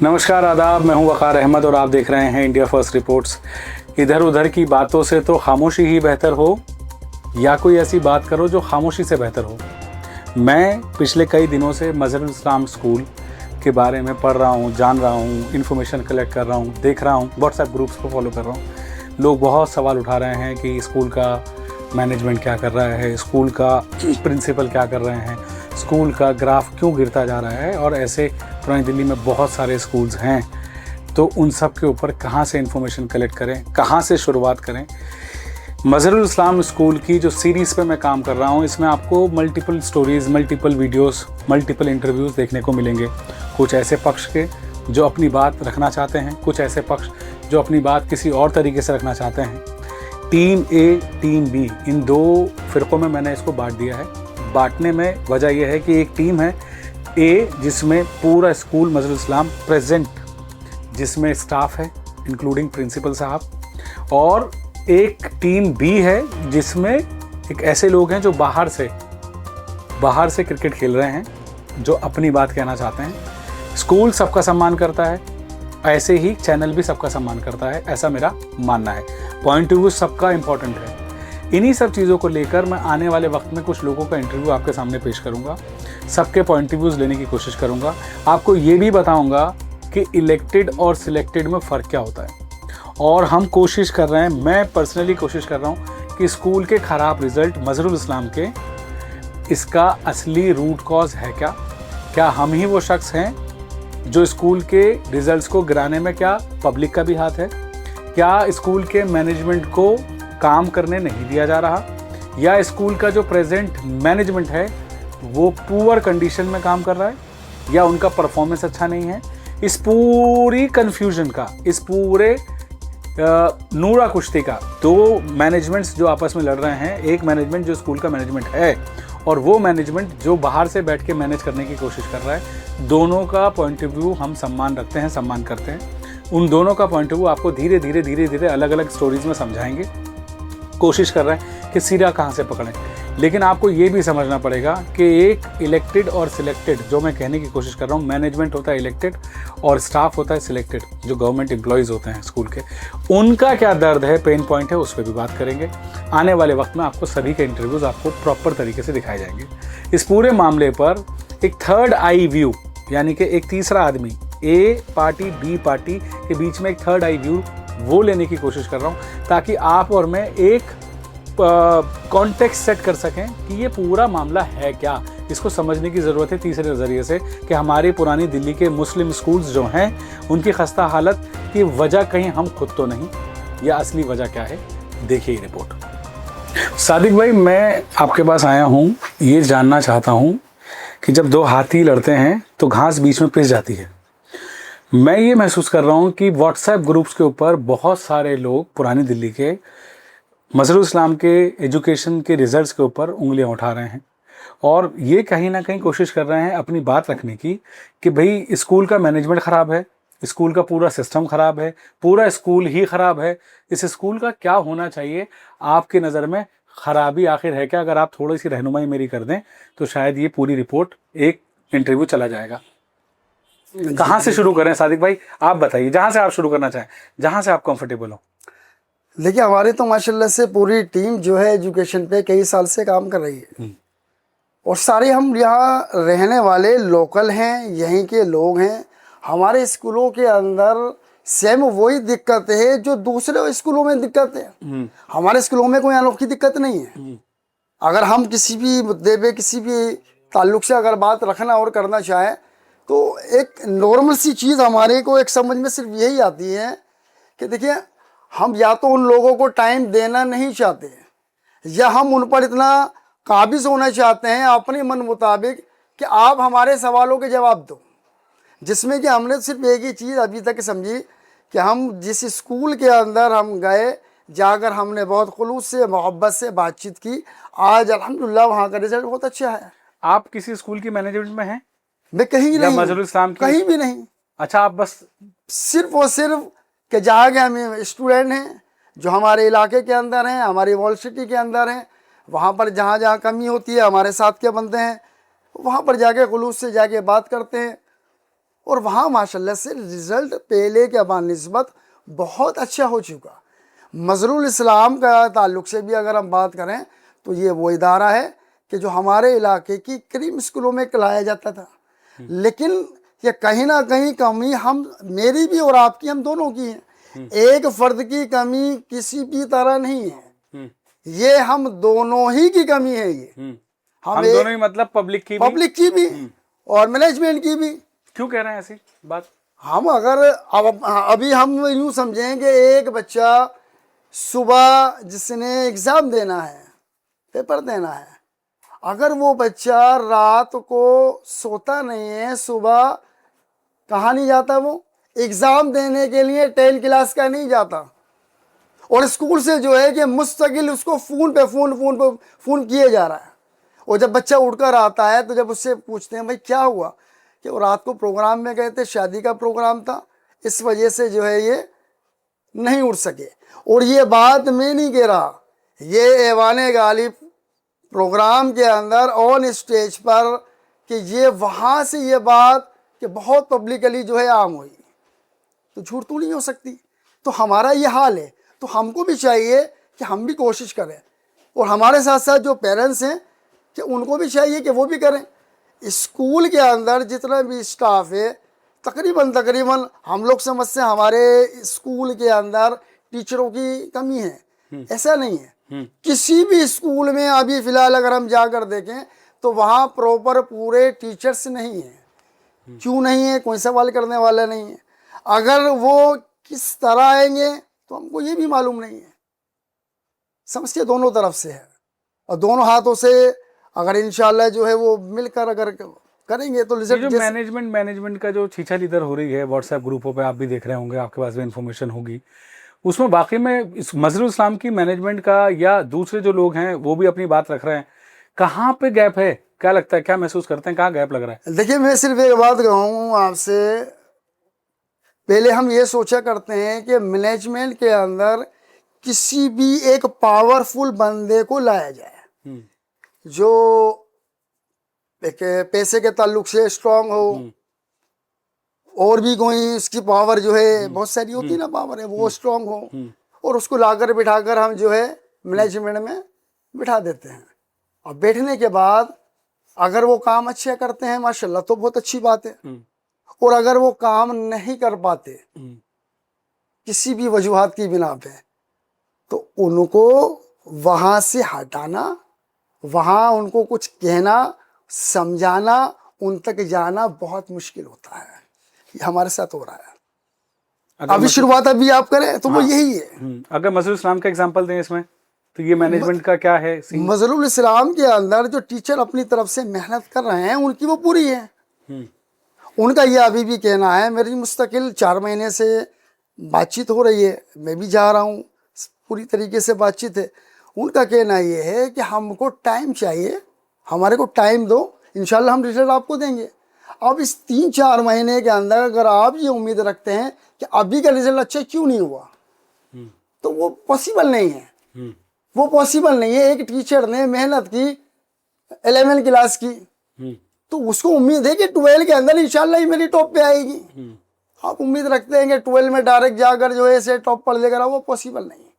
नमस्कार आदाब, मैं हूं वकार अहमद और आप देख रहे हैं इंडिया फर्स्ट रिपोर्ट्स। इधर उधर की बातों से तो खामोशी ही बेहतर हो, या कोई ऐसी बात करो जो खामोशी से बेहतर हो। मैं पिछले कई दिनों से मज़हरुल इस्लाम स्कूल के बारे में पढ़ रहा हूं, जान रहा हूं, इन्फॉर्मेशन कलेक्ट कर रहा हूं, देख रहा हूं, व्हाट्सएप ग्रुप्स को फॉलो कर रहा हूं। लोग बहुत सवाल उठा रहे हैं कि स्कूल का मैनेजमेंट क्या कर रहा है, स्कूल का प्रिंसिपल क्या कर रहे हैं, स्कूल का ग्राफ क्यों गिरता जा रहा है। और ऐसे पुरानी दिल्ली में बहुत सारे स्कूल्स हैं, तो उन सब के ऊपर कहाँ से इन्फॉर्मेशन कलेक्ट करें, कहाँ से शुरुआत करें। मज़हरुल इस्लाम स्कूल की जो सीरीज़ पे मैं काम कर रहा हूँ, इसमें आपको multiple stories, multiple videos, multiple interviews देखने को मिलेंगे। कुछ ऐसे पक्ष के जो अपनी बात रखना चाहते हैं, कुछ ऐसे पक्ष जो अपनी बात किसी और तरीके से रखना चाहते हैं। टीम ए, टीम बी, इन दो फ़िरक़ों में मैंने इसको बांट दिया है। बांटने में वजह यह है कि एक टीम है ए जिसमें पूरा स्कूल मज़हरुल इस्लाम प्रेजेंट, जिसमें स्टाफ है इंक्लूडिंग प्रिंसिपल साहब, और एक टीम बी है जिसमें एक ऐसे लोग हैं जो बाहर से क्रिकेट खेल रहे हैं, जो अपनी बात कहना चाहते हैं। स्कूल सबका सम्मान करता है, ऐसे ही चैनल भी सबका सम्मान करता है, ऐसा मेरा मानना है। पॉइंट ऑफ व्यू सबका इम्पोर्टेंट है। इन्हीं सब चीज़ों को लेकर मैं आने वाले वक्त में कुछ लोगों का इंटरव्यू आपके सामने पेश करूंगा, सबके पॉइंट ऑफ व्यूज़ लेने की कोशिश करूंगा। आपको ये भी बताऊंगा कि इलेक्टेड और सिलेक्टेड में फ़र्क क्या होता है। और हम कोशिश कर रहे हैं, मैं पर्सनली कोशिश कर रहा हूँ कि स्कूल के ख़राब रिज़ल्ट मज़हरुल इस्लाम के, इसका असली रूट कॉज है क्या हम ही वो शख्स हैं जो स्कूल के रिज़ल्ट्स को गिराने में, क्या पब्लिक का भी हाथ है? क्या स्कूल के मैनेजमेंट को काम करने नहीं दिया जा रहा, या स्कूल का जो प्रेजेंट मैनेजमेंट है वो पुअर कंडीशन में काम कर रहा है, या उनका परफॉर्मेंस अच्छा नहीं है? इस पूरी कन्फ्यूजन का, इस पूरे नूरा कुश्ती का, दो मैनेजमेंट्स जो आपस में लड़ रहे हैं, एक मैनेजमेंट जो स्कूल का मैनेजमेंट है और वो मैनेजमेंट जो बाहर से बैठ के मैनेज करने की कोशिश कर रहा है। दोनों का पॉइंट ऑफ व्यू हम सम्मान रखते हैं, सम्मान करते हैं। उन दोनों का पॉइंट ऑफ व्यू आपको धीरे धीरे अलग अलग स्टोरीज में समझाएंगे। कोशिश कर रहे हैं कि सिरा कहाँ से पकड़ें, लेकिन आपको ये भी समझना पड़ेगा कि एक इलेक्टेड और सिलेक्टेड, जो मैं कहने की कोशिश कर रहा हूँ, मैनेजमेंट होता है इलेक्टेड और स्टाफ होता है सिलेक्टेड, जो गवर्नमेंट एम्प्लॉयज़ होते हैं स्कूल के, उनका क्या दर्द है, पेन पॉइंट है, उस पर भी बात करेंगे। आने वाले वक्त में आपको सभी के इंटरव्यूज़ आपको प्रॉपर तरीके से दिखाए जाएंगे। इस पूरे मामले पर एक थर्ड आई व्यू, यानी कि एक तीसरा आदमी, ए पार्टी बी पार्टी के बीच में एक थर्ड आई व्यू, वो लेने की कोशिश कर रहा हूँ, ताकि आप और मैं एक कॉन्टेक्स्ट सेट कर सकें कि ये पूरा मामला है क्या। इसको समझने की ज़रूरत है तीसरे नज़रिए से कि हमारी पुरानी दिल्ली के मुस्लिम स्कूल्स जो हैं, उनकी खस्ता हालत की वजह कहीं हम खुद तो नहीं, या असली वजह क्या है। देखिए रिपोर्ट। सादिक भाई, मैं आपके पास आया हूँ, ये जानना चाहता हूँ कि जब दो हाथी लड़ते हैं तो घास बीच में पिस जाती है। मैं ये महसूस कर रहा हूँ कि व्हाट्सएप ग्रुप्स के ऊपर बहुत सारे लोग पुरानी दिल्ली के मज़हरुल इस्लाम के एजुकेशन के रिज़ल्ट्स के ऊपर उंगलियां उठा रहे हैं, और ये कहीं ना कहीं कोशिश कर रहे हैं अपनी बात रखने की कि भाई स्कूल का मैनेजमेंट ख़राब है, स्कूल का पूरा सिस्टम ख़राब है, पूरा स्कूल ही ख़राब है। इस स्कूल का क्या होना चाहिए आपकी नज़र में, ख़राबी आखिर है क्या? अगर आप थोड़ी सी रहनुमाई मेरी कर दें तो शायद ये पूरी रिपोर्ट एक इंटरव्यू चला जाएगा। कहाँ से शुरू करें सादिक भाई, आप बताइए, जहाँ से आप शुरू करना चाहें, जहाँ से आप कंफर्टेबल हो। देखिए, हमारी तो माशाल्लाह से पूरी टीम जो है एजुकेशन पे कई साल से काम कर रही है, और सारे हम यहाँ रहने वाले लोकल हैं, यहीं के लोग हैं। हमारे स्कूलों के अंदर सेम वही दिक्कत है जो दूसरे स्कूलों में दिक्कत है। हमारे स्कूलों में कोई अनोखी दिक्कत नहीं है। अगर हम किसी भी मुद्दे पे, किसी भी ताल्लुक से अगर बात रखना और करना चाहें, तो एक नॉर्मल सी चीज़ हमारे को एक समझ में सिर्फ यही आती है कि देखिए, हम या तो उन लोगों को टाइम देना नहीं चाहते, या हम उन पर इतना काबिज होना चाहते हैं अपने मन मुताबिक कि आप हमारे सवालों के जवाब दो। जिसमें कि हमने सिर्फ एक ही चीज़ अभी तक समझी कि हम जिस स्कूल के अंदर हम गए, जाकर हमने बहुत खुलूस से, मोहब्बत से बातचीत की। आज अल्हम्दुलिल्लाह वहाँ का रिजल्ट बहुत अच्छा है। आप किसी स्कूल की मैनेजमेंट में हैं? मैं कहीं नहीं, मज़हरुल इस्लाम कहीं भी नहीं। अच्छा, आप बस सिर्फ और सिर्फ कि जहाँ के हम स्टूडेंट हैं जो हमारे इलाके के अंदर हैं, हमारी वर्ल्ड सिटी के अंदर हैं, वहाँ पर जहाँ जहाँ कमी होती है हमारे साथ के बंदे हैं, वहाँ पर जाके खुलूस से जाके बात करते हैं। और वहाँ माशाल्लाह से रिज़ल्ट पहले के बानिस्बत बहुत अच्छा हो चुका। मज़रुल इस्लाम का ताल्लुक़ से भी अगर हम बात करें तो ये वो इदारा है कि जो हमारे इलाके की करीब स्कूलों में कराया जाता था, लेकिन ये कहीं ना कहीं कमी हम मेरी भी और आपकी, हम दोनों की है। एक फ़र्द की कमी किसी भी तरह नहीं है, ये हम दोनों ही की कमी है। ये हम दोनों ही, मतलब पब्लिक की भी और मैनेजमेंट की भी। क्यों कह रहे हैं ऐसी बात? हम अगर अभी हम यूँ समझें कि एक बच्चा सुबह जिसने एग्ज़ाम देना है, पेपर देना है, अगर वो बच्चा रात को सोता नहीं है, सुबह कहाँ नहीं जाता, वो एग्ज़ाम देने के लिए 10 क्लास का नहीं जाता, और स्कूल से जो है कि मुस्तकिल उसको फ़ोन किए जा रहा है। और जब बच्चा उठकर आता है तो जब उससे पूछते हैं भाई क्या हुआ, कि वो रात को प्रोग्राम में गए थे, शादी का प्रोग्राम था, इस वजह से जो है ये नहीं उठ सके। और ये बात मैं नहीं कह रहा, ये ऐवान गालिब प्रोग्राम के अंदर ऑन स्टेज पर कि ये वहाँ से ये बात कि बहुत पब्लिकली जो है आम हुई, तो झूठ तो नहीं हो सकती। तो हमारा ये हाल है, तो हमको भी चाहिए कि हम भी कोशिश करें, और हमारे साथ साथ जो पेरेंट्स हैं कि उनको भी चाहिए कि वो भी करें। स्कूल के अंदर जितना भी स्टाफ है तकरीबन हम लोग समझते हैं हमारे स्कूल के अंदर टीचरों की कमी है, ऐसा नहीं है। किसी भी स्कूल में अभी फ़िलहाल अगर हम जाकर देखें तो वहाँ प्रॉपर पूरे टीचर्स नहीं हैं। क्यों नहीं है, कोई सवाल करने वाला नहीं है। अगर वो किस तरह आएंगे तो हमको ये भी मालूम नहीं है। समस्या दोनों तरफ से है, और दोनों हाथों से अगर इंशाल्लाह जो है वो मिलकर अगर करेंगे तो ये जो मैनेजमेंट का जो छीछा इधर हो रही है व्हाट्सएप ग्रुपों पे, आप भी देख रहे होंगे, आपके पास भी इन्फॉर्मेशन होगी, उसमें वाकई में इस मज़रुल इस्लाम की मैनेजमेंट का या दूसरे जो लोग हैं वो भी अपनी बात रख रहे हैं, कहाँ पे गैप है? क्या लगता है, क्या महसूस करते हैं, कहाँ गैप लग रहा है? देखिए, मैं सिर्फ एक बात कहूँ आपसे, पहले हम ये सोचा करते हैं कि मैनेजमेंट के अंदर किसी भी एक पावरफुल बंदे को लाया जाए जो एक पैसे के ताल्लुक से स्ट्रांग हो, और भी कोई उसकी पावर जो है बहुत सारी होती है ना, पावर है, वो स्ट्रांग हो, और उसको लाकर बिठाकर हम जो है मैनेजमेंट में बिठा देते हैं। और बैठने के बाद अगर वो काम अच्छे करते हैं माशाल्लाह तो बहुत अच्छी बात है, और अगर वो काम नहीं कर पाते किसी भी वजूहात की बिना पे, तो उनको वहाँ से हटाना, वहाँ उनको कुछ कहना, समझाना, उन तक जाना बहुत मुश्किल होता है। ये हमारे साथ हो रहा है। अभी शुरुआत अभी आप करें तो वो यही है। अगर मज़रुल इस्लाम का एग्जांपल दें इसमें, तो ये मैनेजमेंट का क्या है? मज़रुल इस्लाम के अंदर जो टीचर अपनी तरफ से मेहनत कर रहे हैं उनकी वो पूरी है। उनका ये अभी भी कहना है, मेरी मुस्तकिल 4 महीने से बातचीत हो रही है, मैं भी जा रहा हूँ, पूरी तरीके से बातचीत है। उनका कहना ये है कि हमको टाइम चाहिए, हमारे को टाइम दो, इंशाल्लाह हम रिजल्ट आपको देंगे। अब इस 3-4 महीने के अंदर अगर आप ये उम्मीद रखते हैं कि अभी का रिजल्ट अच्छा क्यों नहीं हुआ, तो वो पॉसिबल नहीं है। वो पॉसिबल नहीं है। एक टीचर ने मेहनत की 11 क्लास की, तो उसको उम्मीद है कि 12 के अंदर इंशाल्लाह ही मेरी टॉप पे आएगी। आप उम्मीद रखते हैं कि 12 में डायरेक्ट जाकर जो है ऐसे टॉप पर लेकर आओ, वो पॉसिबल नहीं है।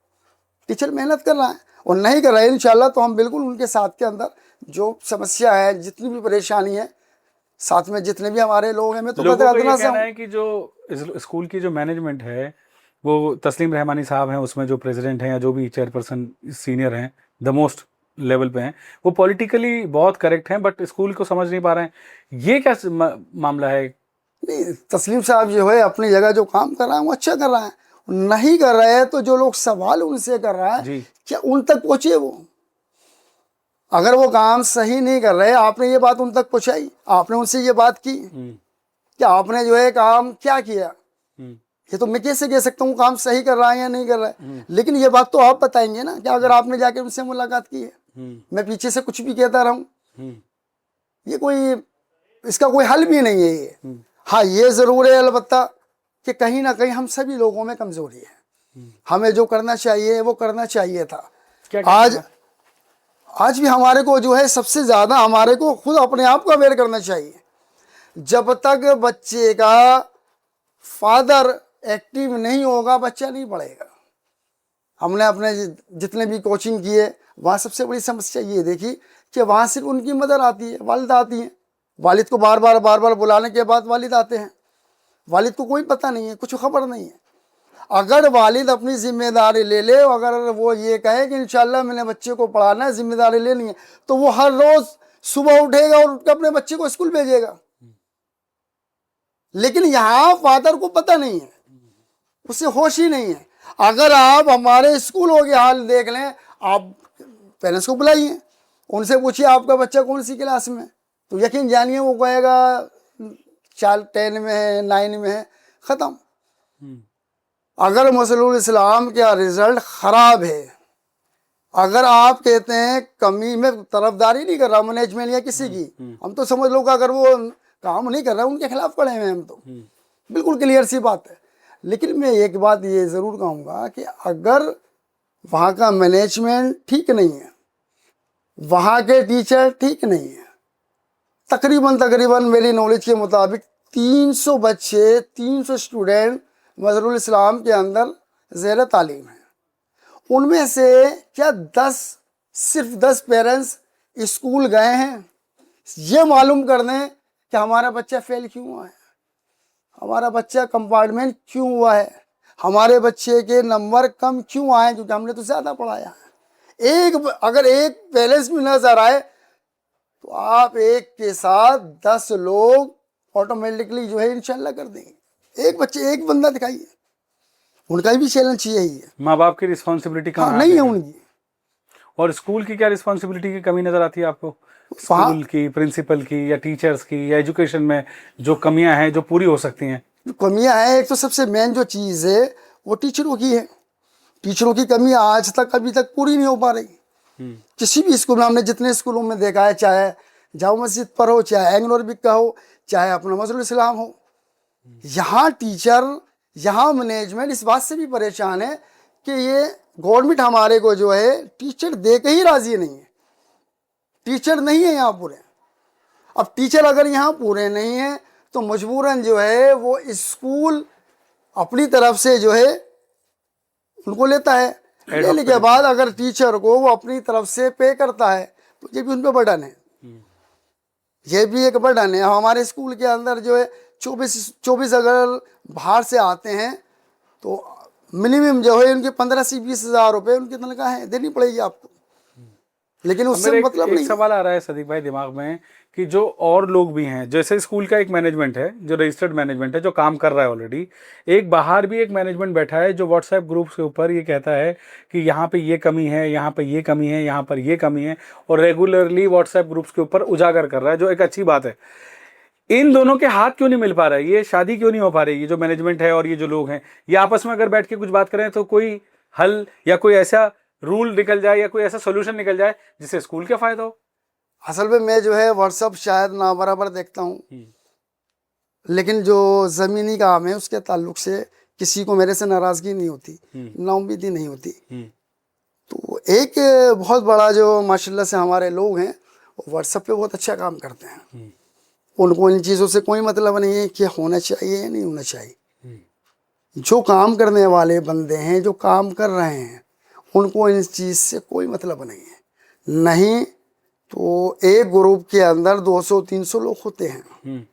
टीचर मेहनत कर रहा है और नहीं कर रहा है, इंशाल्लाह तो हम बिल्कुल उनके साथ के अंदर जो समस्या है, जितनी भी परेशानी है, साथ में जितने भी हमारे लोग हैं, मैं तो कहना है कि जो स्कूल की जो मैनेजमेंट है वो तस्लीम रहमानी साहब हैं, उसमें जो प्रेसिडेंट हैं या जो भी चेयरपर्सन सीनियर हैं, द मोस्ट लेवल पे हैं, वो पॉलिटिकली बहुत करेक्ट हैं, बट स्कूल को समझ नहीं पा रहे हैं। ये क्या मामला है? नहीं, तस्लीम साहब जो है अपनी जगह जो काम कर रहा है वो अच्छा कर रहा है। नहीं कर रहे हैं तो जो लोग सवाल उनसे कर रहा है क्या उन तक पहुंचे वो? अगर वो काम सही नहीं कर रहे, आपने ये बात उन तक पहुंचाई, आपने उनसे ये बात की कि आपने जो है काम क्या किया, ये तो मैं कैसे कह सकता हूँ काम सही कर रहा है या नहीं कर रहा है। लेकिन ये बात तो आप बताएंगे ना कि अगर आपने जाके उनसे मुलाकात की है, मैं पीछे से कुछ भी कहता रहूं, ये कोई इसका कोई हल भी नहीं है ये। हाँ, ये जरूर है अलबत्ता कि कहीं ना कहीं हम सभी लोगों में कमजोरी है। हमें जो करना चाहिए वो करना चाहिए था। आज भी हमारे को जो है सबसे ज्यादा हमारे को खुद अपने आप को अवेयर करना चाहिए। जब तक बच्चे का फादर एक्टिव नहीं होगा बच्चा नहीं पढ़ेगा। हमने अपने जितने भी कोचिंग किए वहाँ सबसे बड़ी समस्या ये देखी कि वहाँ सिर्फ उनकी मदर आती है, वालिद आती हैं। वालिद को बार बार बुलाने के बाद वालिद आते हैं। वालिद को कोई पता नहीं है, कुछ खबर नहीं है। अगर वालिद अपनी जिम्मेदारी ले ले, अगर वो ये कहे कि इंशाल्लाह मैंने बच्चे को पढ़ाना है, जिम्मेदारी लेनी है, तो वो हर रोज सुबह उठेगा और उठ के अपने बच्चे को स्कूल भेजेगा। लेकिन यहाँ फादर को पता नहीं है, उसे होश ही नहीं है। अगर आप हमारे स्कूलों के हाल देख लें, आप पेरेंट्स को बुलाइए, उनसे पूछिए आपका बच्चा कौन सी क्लास में, तो यकीन जानिए वो कहेगा 10 में है, 9 में है, ख़त्म। अगर मसलुल इस्लाम का रिजल्ट ख़राब है, अगर आप कहते हैं कमी में तरफदारी नहीं कर रहा मैनेजमेंट या किसी की, हम तो समझ लो कि अगर वो काम नहीं कर रहा उनके खिलाफ खड़े हैं हम तो, बिल्कुल क्लियर सी बात है। लेकिन मैं एक बात ये ज़रूर कहूँगा कि अगर वहाँ का मैनेजमेंट ठीक नहीं है, वहाँ के टीचर ठीक नहीं है, तकरीबन मेरी नॉलेज के मुताबिक 300 बच्चे, 300 स्टूडेंट मजहरुल इस्लाम के अंदर ज़ेर तालीम है। उनमें से क्या सिर्फ 10 पेरेंट्स स्कूल गए हैं ये मालूम कर दें कि हमारा बच्चा फेल क्यों हुआ है, हमारा बच्चा कंपार्टमेंट क्यों हुआ है, हमारे बच्चे के नंबर कम क्यों आए, क्योंकि हमने तो ज़्यादा पढ़ाया है। अगर एक पेरेंट्स भी नजर आए तो आप एक के साथ 10 लोग ऑटोमेटिकली जो है इंशाल्लाह कर देंगे। एक बच्चे, एक बंदा दिखाइए, उनका भी चैलेंज यही है। माँ बाप की रिस्पॉन्सिबिलिटी कहाँ नहीं है उनकी। और स्कूल की क्या रिस्पॉन्सिबिलिटी की कमी नजर आती है आपको? स्कूल की, प्रिंसिपल की, या टीचर्स की, या एजुकेशन में जो कमियां हैं जो पूरी हो सकती हैं? जो कमियां हैं, एक तो सबसे मेन जो चीज़ है वो टीचरों की है। टीचरों की कमी आज तक अभी तक पूरी नहीं हो पा रही। किसी भी स्कूल में, हमने जितने स्कूलों में देखा है, चाहे जामा मस्जिद पर हो, चाहे एंग्लो अरबिक का हो, चाहे अपना मजहरुल इस्लाम हो, यहाँ टीचर, यहाँ मैनेजमेंट इस बात से भी परेशान है कि ये गवर्नमेंट हमारे को जो है टीचर दे के ही राजी नहीं है। टीचर नहीं है यहाँ पूरे। अब टीचर अगर यहाँ पूरे नहीं है तो मजबूरन जो है वो स्कूल अपनी तरफ से जो है उनको लेता है। लेने के बाद अगर टीचर को वो अपनी तरफ से पे करता है तो ये भी उन पर बर्डन है, ये भी एक बर्डन है। हमारे स्कूल के अंदर जो है 24 अगर बाहर से आते हैं तो मिनिमम जो है उनके 15 से 20 हज़ार रुपये उनकी तनख्वाह है, देनी पड़ेगी आपको। लेकिन उससे मतलब नहीं। सवाल आ रहा है सदीक भाई दिमाग में कि जो और लोग भी हैं, जैसे स्कूल का एक मैनेजमेंट है जो रजिस्टर्ड मैनेजमेंट है जो काम कर रहा है ऑलरेडी, एक बाहर भी एक मैनेजमेंट बैठा है जो व्हाट्सएप ग्रुप्स के ऊपर ये कहता है कि यहाँ पे ये कमी है, यहाँ पे ये कमी है, यहाँ पर ये कमी है, और रेगुलरली व्हाट्सएप ग्रुप्स के ऊपर उजागर कर रहा है, जो एक अच्छी बात है। इन दोनों के हाथ क्यों नहीं मिल पा रहा है, ये शादी क्यों नहीं हो पा रही? ये जो मैनेजमेंट है और ये जो लोग हैं, ये आपस में अगर बैठ के कुछ बात करें तो कोई हल या कोई ऐसा रूल निकल जाए या कोई ऐसा सोल्यूशन निकल जाए जिससे स्कूल का फायदा हो। असल में मैं जो है व्हाट्सअप शायद ना बराबर देखता हूँ, लेकिन जो ज़मीनी काम है उसके ताल्लुक से किसी को मेरे से नाराज़गी नहीं होती, नाउमीदी नहीं होती। तो एक बहुत बड़ा जो माशाल्लाह से हमारे लोग हैं वो व्हाट्सअप पे बहुत अच्छा काम करते हैं। उनको इन चीज़ों से कोई मतलब नहीं है कि होना चाहिए या नहीं होना चाहिए। जो काम करने वाले बंदे हैं, जो काम कर रहे हैं, उनको इन चीज़ से कोई मतलब नहीं है। नहीं तो एक ग्रुप के अंदर 200-300 लोग होते हैं।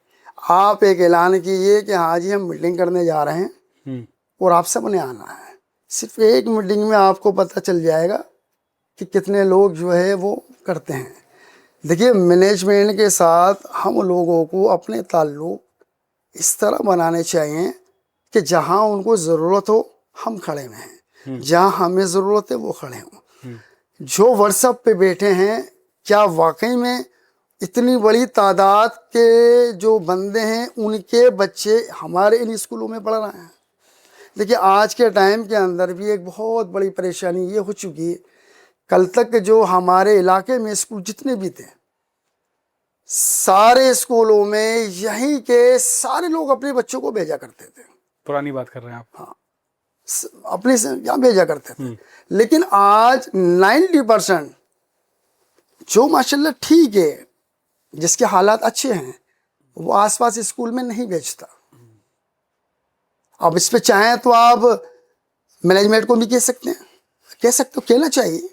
आप एक ऐलान कीजिए कि हाँ जी हम मीटिंग करने जा रहे हैं और आप सब ने आना है। सिर्फ एक मीटिंग में आपको पता चल जाएगा कि कितने लोग जो है वो करते हैं। देखिए, मैनेजमेंट के साथ हम लोगों को अपने ताल्लुक इस तरह बनाने चाहिए कि जहाँ उनको ज़रूरत हो हम खड़े हुए हैं, जहाँ हमें ज़रूरत है वो खड़े हों। जो व्हाट्सएप पे बैठे हैं, क्या वाकई में इतनी बड़ी तादाद के जो बंदे हैं उनके बच्चे हमारे इन स्कूलों में पढ़ रहे हैं? देखिए, आज के टाइम के अंदर भी एक बहुत बड़ी परेशानी ये हो चुकी है, कल तक जो हमारे इलाके में स्कूल जितने भी थे, सारे स्कूलों में यहीं के सारे लोग अपने बच्चों को भेजा करते थे। पुरानी बात कर रहे हैं आप? हाँ, अपने से यहाँ भेजा करते थे। लेकिन आज 90% जो माशाल्लाह ठीक है, जिसके हालात अच्छे हैं, वो आसपास स्कूल में नहीं बेचता। अब इस पे चाहें तो आप मैनेजमेंट को भी कह सकते हैं, कह सकते हो, कहना चाहिए।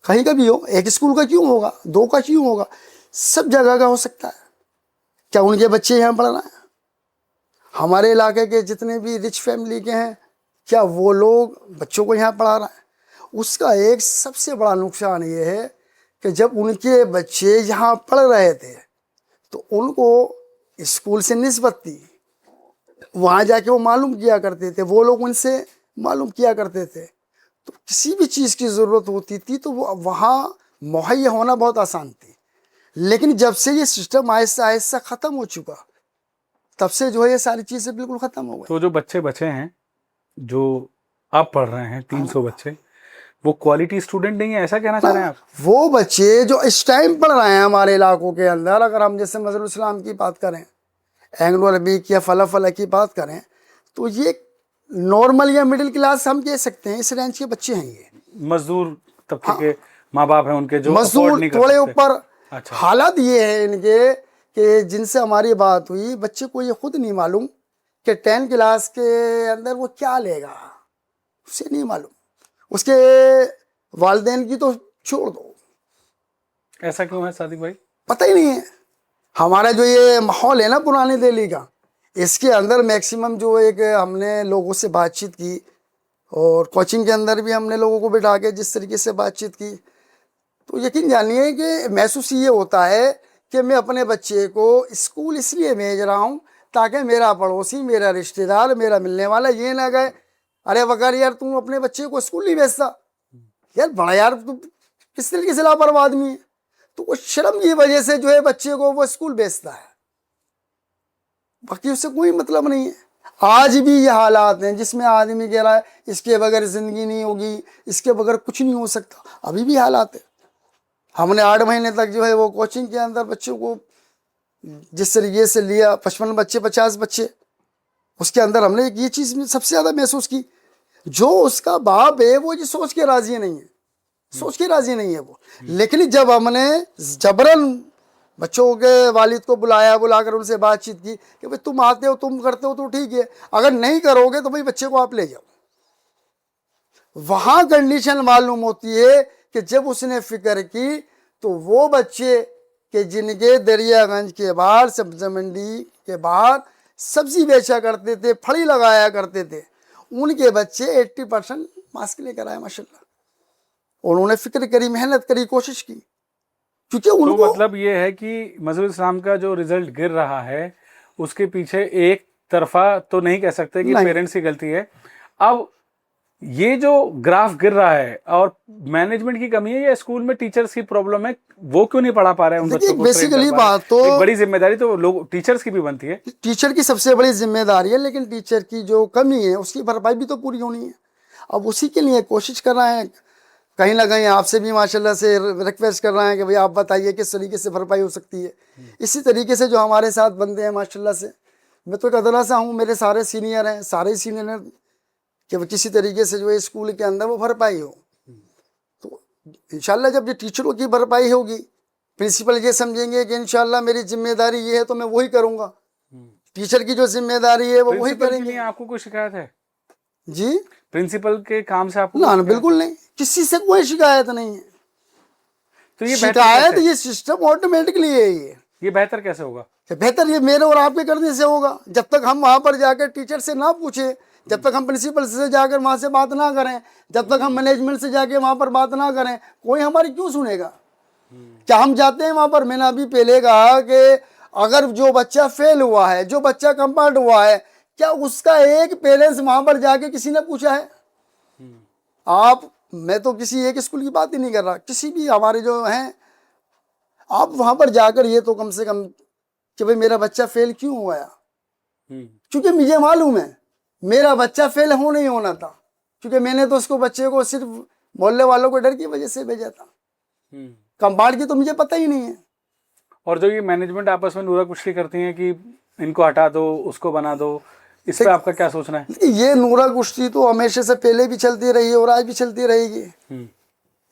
कहीं का भी हो, एक स्कूल का क्यों होगा, दो का क्यों होगा, सब जगह का हो सकता है। क्या उनके बच्चे यहाँ पढ़ रहे हैं? हमारे इलाके के जितने भी रिच फैमिली के हैं, क्या वो लोग बच्चों को यहाँ पढ़ा रहे हैं? उसका एक सबसे बड़ा नुकसान ये है कि जब उनके बच्चे यहाँ पढ़ रहे थे तो उनको स्कूल से निस्बत थी, वहाँ जाके वो मालूम किया करते थे, वो लोग उनसे मालूम किया करते थे। तो किसी भी चीज़ की ज़रूरत होती थी तो वो वहाँ मुहैया होना बहुत आसान थी। लेकिन जब से ये सिस्टम आहिस्ता आहिस्ता ख़त्म हो चुका, तब से जो है ये सारी चीज़ें बिल्कुल ख़त्म हो गई। तो जो बच्चे बचे हैं, जो आप पढ़ रहे हैं 300 बच्चे, वो क्वालिटी स्टूडेंट नहीं है, ऐसा कहना चाह रहे हैं आप? वो बच्चे जो इस टाइम पढ़ रहे हैं हमारे इलाकों के अंदर, अगर हम जैसे मजहरुल इस्लाम की बात करें, एंग्लो अरबिक या फला की बात करें, तो ये नॉर्मल या मिडिल क्लास हम कह सकते हैं, इस रेंज के बच्चे हैं ये। मजदूर तबके के माँ बाप हैं उनके, जो मजदूर अफोर्ड नहीं कर थोड़े सकते। ऊपर। अच्छा। हालात ये है इनके कि जिनसे हमारी बात हुई, बच्चे को ये खुद नहीं मालूम कि 10 क्लास के अंदर वो क्या लेगा, उसे नहीं मालूम। उसके वालिदैन की तो छोड़ दो, ऐसा क्यों है सादिक भाई? पता ही नहीं है। हमारा जो ये माहौल है ना पुरानी दिल्ली का, इसके अंदर मैक्सिमम जो एक हमने लोगों से बातचीत की, और कोचिंग के अंदर भी हमने लोगों को बिठा के जिस तरीके से बातचीत की, तो यकीन जानिए कि महसूस ये होता है कि मैं अपने बच्चे को स्कूल इसलिए भेज रहा हूँ ताकि मेरा पड़ोसी, मेरा रिश्तेदार, मेरा मिलने वाला ये ना गए, अरे वकार यार तुम अपने बच्चे को स्कूल नहीं भेजता, यार बड़ा यार तुम किस तरीके से लापरवाह आदमी है। तो वो शर्म की वजह से जो है बच्चे को वो स्कूल भेजता है, बाकी उससे कोई मतलब नहीं है। आज भी ये हालात हैं जिसमें आदमी कह रहा है इसके बगैर ज़िंदगी नहीं होगी, इसके बगैर कुछ नहीं हो सकता, अभी भी हालात है। हमने 8 महीने तक जो है वो कोचिंग के अंदर बच्चों को जिस तरीके से लिया, 55 बच्चे, 50 बच्चे, उसके अंदर हमने ये चीज़ में सबसे ज़्यादा महसूस की, जो उसका बाप है वो ये सोच के राज़ी नहीं है, सोच के राज़ी नहीं है वो। लेकिन जब हमने जबरन बच्चों के वालिद को बुलाकर उनसे बातचीत की कि भाई तुम आते हो, तुम करते हो तो ठीक है, अगर नहीं करोगे तो भाई बच्चे को आप ले जाओ, वहाँ कंडीशन मालूम होती है कि जब उसने फिक्र की तो वो बच्चे कि जिनके दरियागंज के बाहर, सब्जी मंडी के बाहर सब्जी बेचा करते थे, फड़ी लगाया करते थे, उनके बच्चे 80% मार्क्स लेकर आए माशाल्लाह। उन्होंने फिक्र करी, मेहनत करी, कोशिश की, क्योंकि उनको तो मतलब ये है कि मजहरुल इस्लाम का जो रिजल्ट गिर रहा है उसके पीछे एक तरफा तो नहीं कह सकते कि पेरेंट्स की गलती है। अब ये जो ग्राफ गिर रहा है और मैनेजमेंट की कमी है या स्कूल में टीचर्स की प्रॉब्लम है, वो क्यों नहीं पढ़ा पा रहे हैं उन बच्चों को? बेसिकली बात तो एक बड़ी जिम्मेदारी तो लोग टीचर्स की भी बनती है, टीचर की सबसे बड़ी जिम्मेदारी है, लेकिन टीचर की जो कमी है उसकी भरपाई भी तो पूरी होनी है। अब उसी के लिए कोशिश कर रहे हैं, कहीं ना कहीं आपसे भी माशाल्लाह से रिक्वेस्ट कर रहे हैं कि भाई आप बताइए किस तरीके से भरपाई हो सकती है। इसी तरीके से जो हमारे साथ बंदे हैं माशाल्लाह से, मैं तो कदरा सा हूँ, मेरे सारे सीनियर हैं, सारे सीनियर हैं, कि किसी तरीके से जो है स्कूल के अंदर वो भरपाई हो। तो इंशाल्लाह जब ये टीचरों की भरपाई होगी, प्रिंसिपल ये समझेंगे कि इंशाल्लाह मेरी जिम्मेदारी ये है तो मैं वही करूँगा, टीचर की जो जिम्मेदारी है वो वही करेंगे। आपको कोई शिकायत है जी? प्रिंसिपल के काम से आपको? ना बिल्कुल नहीं, किसी से कोई शिकायत नहीं है। तो ये शिकायत ये सिस्टम ऑटोमेटिकली है। ये बेहतर कैसे होगा? बेहतर ये मेरे और आपके करने से होगा। जब तक हम वहाँ पर जाकर टीचर से ना पूछे, जब तक हम प्रिंसिपल से जाकर वहाँ से बात ना करें, जब तक हम मैनेजमेंट से जाके वहाँ पर बात ना करें, कोई हमारी क्यों सुनेगा? क्या हम जाते हैं वहाँ पर? मैंने अभी पहले कहा कि अगर जो बच्चा फेल हुआ है, जो बच्चा कंपार्ट हुआ है, क्या उसका एक पेरेंट्स वहाँ पर जाके किसी ने पूछा है? मैं तो किसी एक स्कूल की बात ही नहीं कर रहा, किसी भी हमारे जो हैं, आप वहाँ पर जाकर ये तो कम से कम कि भाई मेरा बच्चा फेल क्यों हुआ, क्योंकि मुझे मालूम है मेरा बच्चा फेल हो नहीं होना था, क्योंकि मैंने तो उसको बच्चे को सिर्फ मोहल्ले वालों को डर की वजह से भेजा था। कंपार्ट की तो मुझे पता ही नहीं है। और जो ये मैनेजमेंट आपस में नूरा कुश्ती करती है कि इनको हटा दो, उसको बना दो, इस पे आपका क्या सोचना है? ये नूरा कुश्ती तो हमेशा से पहले भी चलती रही है और आज भी चलती रहेगी,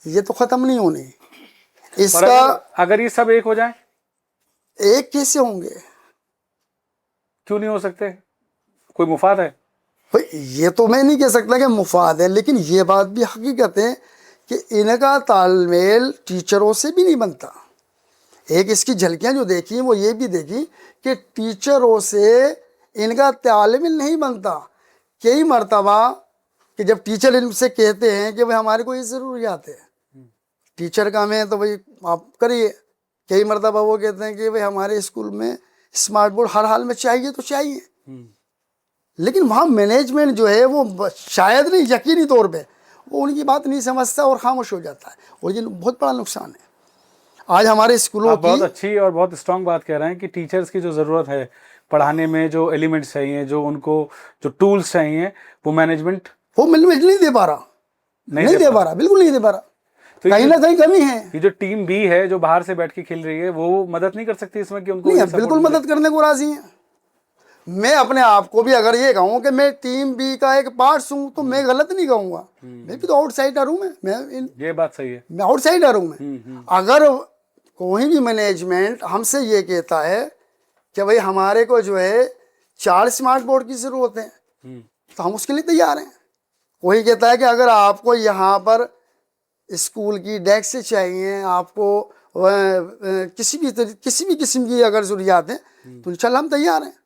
ये तो खत्म नहीं होनी। इसका अगर ये सब एक हो जाए, एक कैसे होंगे? क्यों नहीं हो सकते? कोई मुफाद है? भाई ये तो मैं नहीं कह सकता कि मुफाद है, लेकिन ये बात भी हकीकत है कि इनका तालमेल टीचरों से भी नहीं बनता। एक इसकी झलकियां जो देखी वो ये भी देखी कि टीचरों से इनका तालमेल नहीं बनता। कई मर्तबा कि जब टीचर इनसे कहते हैं कि भाई हमारे को ये ज़रूरियात है, टीचर का में तो भाई आप करिए। कई मर्तबा वो कहते हैं कि भाई हमारे स्कूल में स्मार्ट बोर्ड हर हाल में चाहिए तो चाहिए, लेकिन वहाँ मैनेजमेंट जो है वो शायद नहीं, यकीनी तौर पे वो उनकी बात नहीं समझता और खामोश हो जाता है, और ये बहुत बड़ा नुकसान है आज हमारे स्कूलों आप बहुत की। अच्छी और बहुत स्ट्रांग बात कह रहे हैं कि टीचर्स की जो ज़रूरत है पढ़ाने में, जो एलिमेंट्स चाहिए, जो उनको जो टूल्स चाहिए, वो मैनेजमेंट वो मैनेजमेंट नहीं दे पा रहा, नहीं दे पा रहा, बिल्कुल नहीं दे पा रहा। तो कहीं ना कहीं कमी है। ये जो टीम बी है जो बाहर से बैठ के खेल रही है, वो मदद नहीं कर सकती इसमें कि उनको नहीं, ये हम support बिल्कुल मिले? मदद करने को राजी हैं। मैं अपने आप को भी अगर ये कहूँ कि मैं टीम बी का एक पार्ट हूँ तो मैं गलत नहीं कहूँगा। मैं भी तो आउटसाइडर हूँ, ये बात सही है। मैं आउटसाइडर हूँ मैं। अगर कोई भी मैनेजमेंट हमसे ये कहता है कि भाई हमारे को जो है 4 स्मार्ट बोर्ड की ज़रूरत है, तो हम उसके लिए तैयार हैं। कोई कहता है कि अगर आपको यहाँ पर स्कूल की डेस्क चाहिए, आपको किसी भी किस्म की अगर ज़रूरियात है, तो इंशाल्लाह हम तैयार हैं।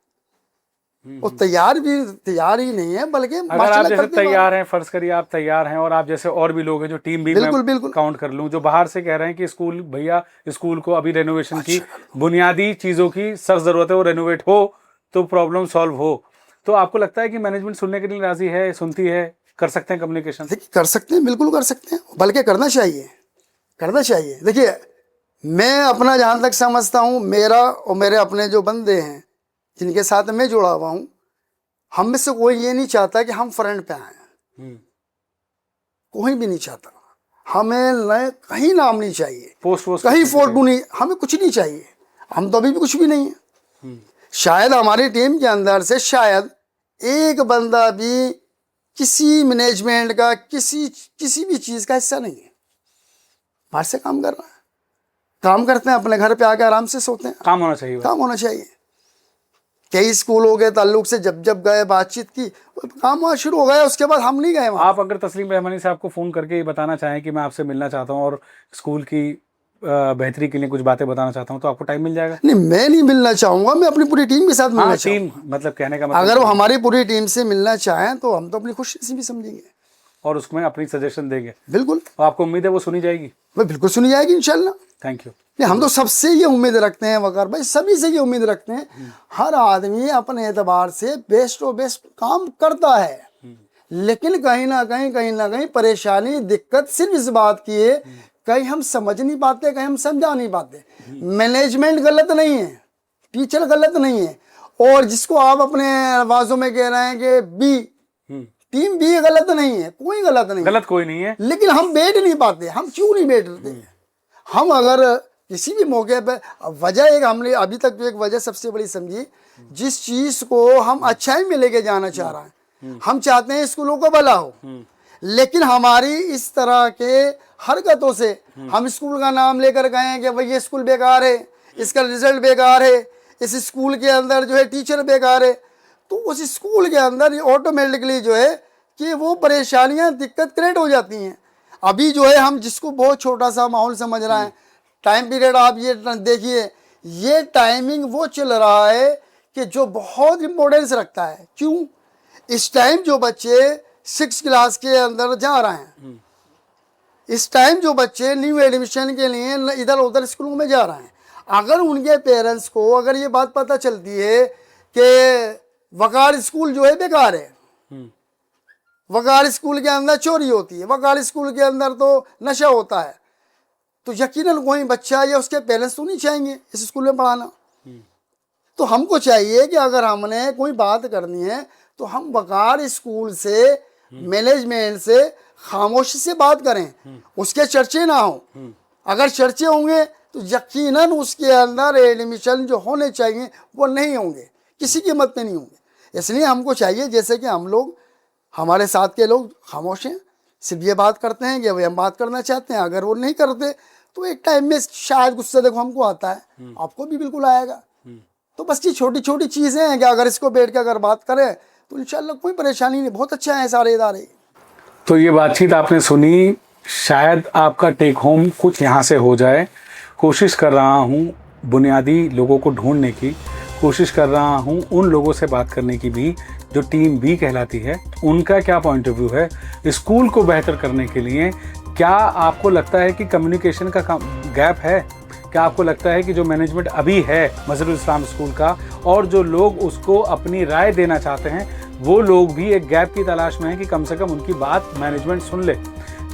और तैयार ही नहीं है, बल्कि अगर आप जैसे तैयार हैं, फर्ज करिए आप तैयार हैं और आप जैसे और भी लोग हैं जो टीम बी में काउंट कर लूं, जो बाहर से कह रहे हैं कि स्कूल भैया, स्कूल को अभी रेनोवेशन की बुनियादी चीज़ों की सख्त ज़रूरत है, वो रेनोवेट हो तो प्रॉब्लम सॉल्व हो, तो आपको लगता है कि मैनेजमेंट सुनने के लिए राजी है, सुनती है, कर सकते हैं कम्युनिकेशन? देखिए कर सकते हैं, बिल्कुल कर सकते हैं, बल्कि करना चाहिए, करना चाहिए। देखिए मैं अपना जहाँ तक समझता हूँ, मेरा और मेरे अपने जो बंदे हैं जिनके साथ मैं जुड़ा हुआ हूँ, हम में से कोई ये नहीं चाहता कि हम फ्रंट पे आए, कोई भी नहीं चाहता। हमें कहीं नाम नहीं चाहिए, पोस्ट कहीं फोटो नहीं, हमें कुछ नहीं चाहिए। हम तो अभी भी कुछ भी नहीं है। शायद हमारी टीम के अंदर से शायद एक बंदा भी किसी मैनेजमेंट का किसी भी चीज़ का हिस्सा नहीं है। बाहर से काम कर रहा है, काम करते हैं, अपने घर पे आके आराम से सोते हैं। काम होना चाहिए, काम होना चाहिए। कई स्कूलों के ताल्लुक से जब गए, बातचीत की, काम वहाँ शुरू हो गया, उसके बाद हम नहीं गए वहाँ। आप अगर तस्लीम रहमानी से आपको फ़ोन करके ये बताना चाहें कि मैं आपसे मिलना चाहता हूँ और स्कूल की बेहतरी के लिए कुछ बातें बताना चाहता हूँ, तो आपको टाइम मिल जाएगा? नहीं, मैं नहीं मिलना चाहूँगा, मैं अपनी पूरी टीम के साथ मिलना चाहूँगा। टीम मतलब कहने का मतलब, अगर वो हमारी पूरी टीम से मिलना चाहें तो हम तो अपनी खुशी से भी समझेंगे और उसमें अपनी सजेशन देंगे। बिल्कुल। और आपको उम्मीद है वो सुनी जाएगी? भाई बिल्कुल सुनी जाएगी इंशाल्लाह। Thank you. नहीं, हम तो सबसे ये उम्मीद रखते हैं वकार भाई, सभी से ये उम्मीद रखते हैं। हर आदमी अपने एतबार से बेस्ट और बेस्ट काम करता है, लेकिन कहीं ना कहीं परेशानी, दिक्कत सिर्फ इस बात की है, कहीं हम समझ नहीं पाते, कहीं हम समझा नहीं पाते। मैनेजमेंट गलत नहीं है, टीचर गलत नहीं है, और जिसको आप अपने आवाजों में कह रहे हैं कि बी टीम बी गलत नहीं है, कोई गलत नहीं, गलत कोई नहीं है, लेकिन हम बैठ नहीं पाते। हम क्यों नहीं बैठते? हम अगर किसी भी मौके पे वजह एक हमने अभी तक जो एक वजह सबसे बड़ी समझी, जिस चीज को हम अच्छाई में लेके जाना चाह रहे हैं, हम चाहते हैं स्कूलों को भला हो, लेकिन हमारी इस तरह के हरकतों से हम स्कूल का नाम लेकर गए कि भाई ये स्कूल बेकार है, इसका रिजल्ट बेकार है, इस स्कूल के अंदर जो है टीचर बेकार है, तो उस स्कूल के अंदर ऑटोमेटिकली जो है कि वो परेशानियां, दिक्कत क्रिएट हो जाती हैं। अभी जो है हम जिसको बहुत छोटा सा माहौल समझ रहे हैं, टाइम पीरियड आप ये देखिए, ये टाइमिंग वो चल रहा है कि जो बहुत इम्पोर्टेंस रखता है। क्यों? इस टाइम जो बच्चे 6 क्लास के अंदर जा रहे हैं, इस टाइम जो बच्चे न्यू एडमिशन के लिए इधर उधर स्कूलों में जा रहे हैं, अगर उनके पेरेंट्स को अगर ये बात पता चलती है कि वकार स्कूल जो है बेकार है, वकार स्कूल के अंदर चोरी होती है, वकार स्कूल के अंदर तो नशा होता है, तो यकीनन कोई बच्चा या उसके पेरेंट्स तो नहीं चाहेंगे इस स्कूल में पढ़ाना। तो हमको चाहिए कि अगर हमने कोई बात करनी है तो हम वकार स्कूल से, मैनेजमेंट से खामोशी से बात करें, उसके चर्चे ना हो। अगर चर्चे होंगे तो यकीनन उसके अंदर एडमिशन जो होने चाहिए वो नहीं होंगे, किसी की मत में नहीं होंगे। इसलिए हमको चाहिए, जैसे कि हम लोग, हमारे साथ के लोग खामोश हैं, सिर्फ ये बात करते हैं कि भाई हम बात करना चाहते हैं, अगर वो नहीं करते तो एक टाइम में शायद गुस्सा देखो हमको आता है, आपको भी बिल्कुल आएगा। तो बस ये छोटी छोटी चीज़ें हैं कि अगर इसको बैठ के अगर बात करें तो इंशाल्लाह कोई परेशानी नहीं, बहुत अच्छा है सारे इदारे। तो ये बातचीत आपने सुनी, शायद आपका टेक होम कुछ यहाँ से हो जाए। कोशिश कर रहा हूँ बुनियादी लोगों को ढूंढने की, कोशिश कर रहा हूँ उन लोगों से बात करने की भी जो टीम बी कहलाती है, उनका क्या पॉइंट ऑफ व्यू है स्कूल को बेहतर करने के लिए। क्या आपको लगता है कि कम्युनिकेशन का गैप है? क्या आपको लगता है कि जो मैनेजमेंट अभी है मजहरुल इस्लाम स्कूल का और जो लोग उसको अपनी राय देना चाहते हैं, वो लोग भी एक गैप की तलाश में हैं कि कम से कम उनकी बात मैनेजमेंट सुन ले?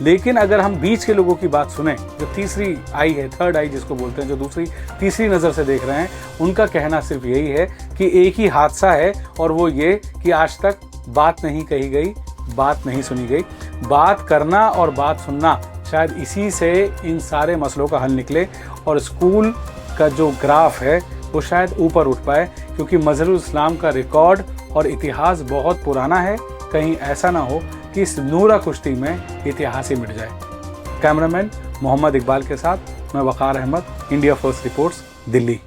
लेकिन अगर हम बीच के लोगों की बात सुने, जो तीसरी आई है, थर्ड आई जिसको बोलते हैं, जो दूसरी तीसरी नज़र से देख रहे हैं, उनका कहना सिर्फ यही है कि एक ही हादसा है और वो ये कि आज तक बात नहीं कही गई, बात नहीं सुनी गई। बात करना और बात सुनना, शायद इसी से इन सारे मसलों का हल निकले और स्कूल का जो ग्राफ है वो शायद ऊपर उठ पाए, क्योंकि मजहरुल इस्लाम का रिकॉर्ड और इतिहास बहुत पुराना है। कहीं ऐसा ना हो कि इस नूरा कुश्ती में इतिहास ही मिट जाए। कैमरामैन मोहम्मद इकबाल के साथ मैं Waqar Ahmad, India first reports, Delhi.